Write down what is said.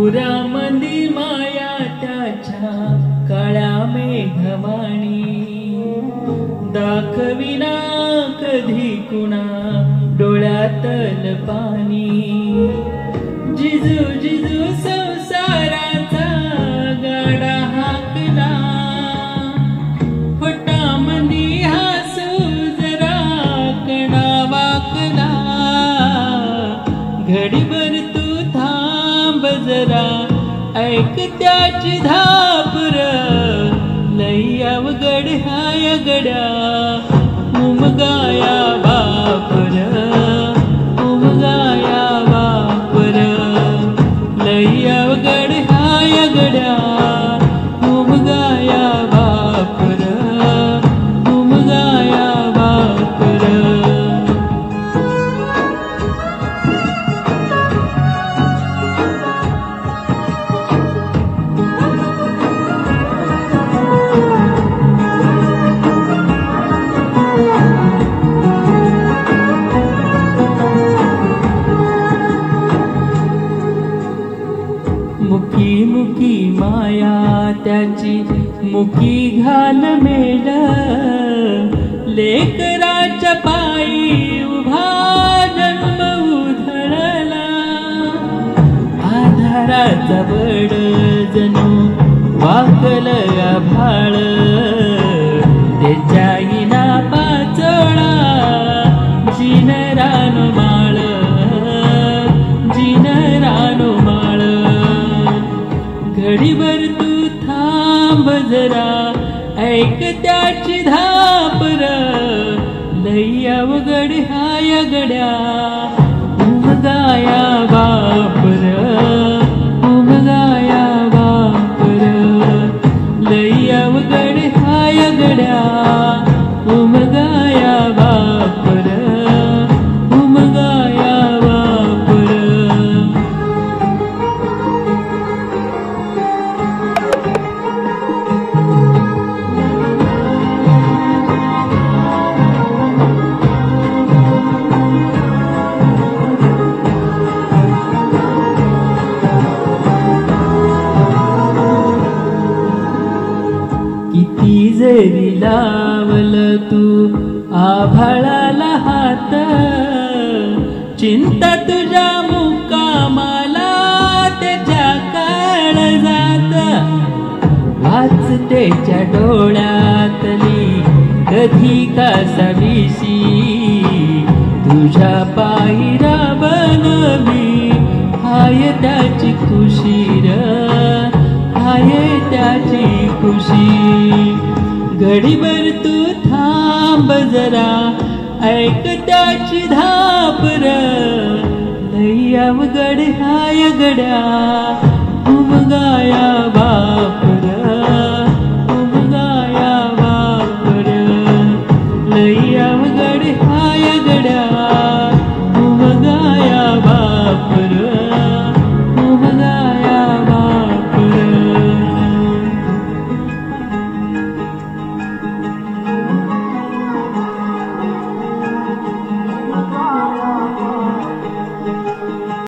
पुरामंदी माया त्याच्या काळ्या मेघवाणी दाखविना कधी कुणा डोळ्यातल पाणी। जिजू जिजू संसाराचा गाडा हाकला फटामंदी हसू जरा कणा वाकला। घडीभर तू थांब जरा ऐक त्याची धापर लई अवघड हाय गड्या उमगाया बापर उमगाया बापर लई अवघड हाय गड्या उमगाया बापर उमगाया बापर। मुकी मुकी माया त्याची मुकी घाल मेल लेकराच्या पायी उभा जन्म उधळला। आधाराचा बड जणू वाकल आभाळ त्याच्या इना पाचोळा जिन रानो माळ जिन रानो माळ। घडीभर तू थांब जरा ऐक त्याची धापर लई अवघड हाय गड्या उमगाया बापर उमगाया बापर लई अवघड हाय गड्या उमगाया बापर उमगाया बापर। किती जरी लावल तू आभाळाला हात चिंता तुझ्या मुक्कामाला त्याच्या काळजात। वाच त्याच्या डोळ्यातली कधी कासावीसी तुझ्या पायरा बनवी हाय त्याची खुशीर हाय त्याची खुशी। घडीभर तू थांब जरा ऐक त्याची धापर लई अवघड हाय गड्या उमगाया बापर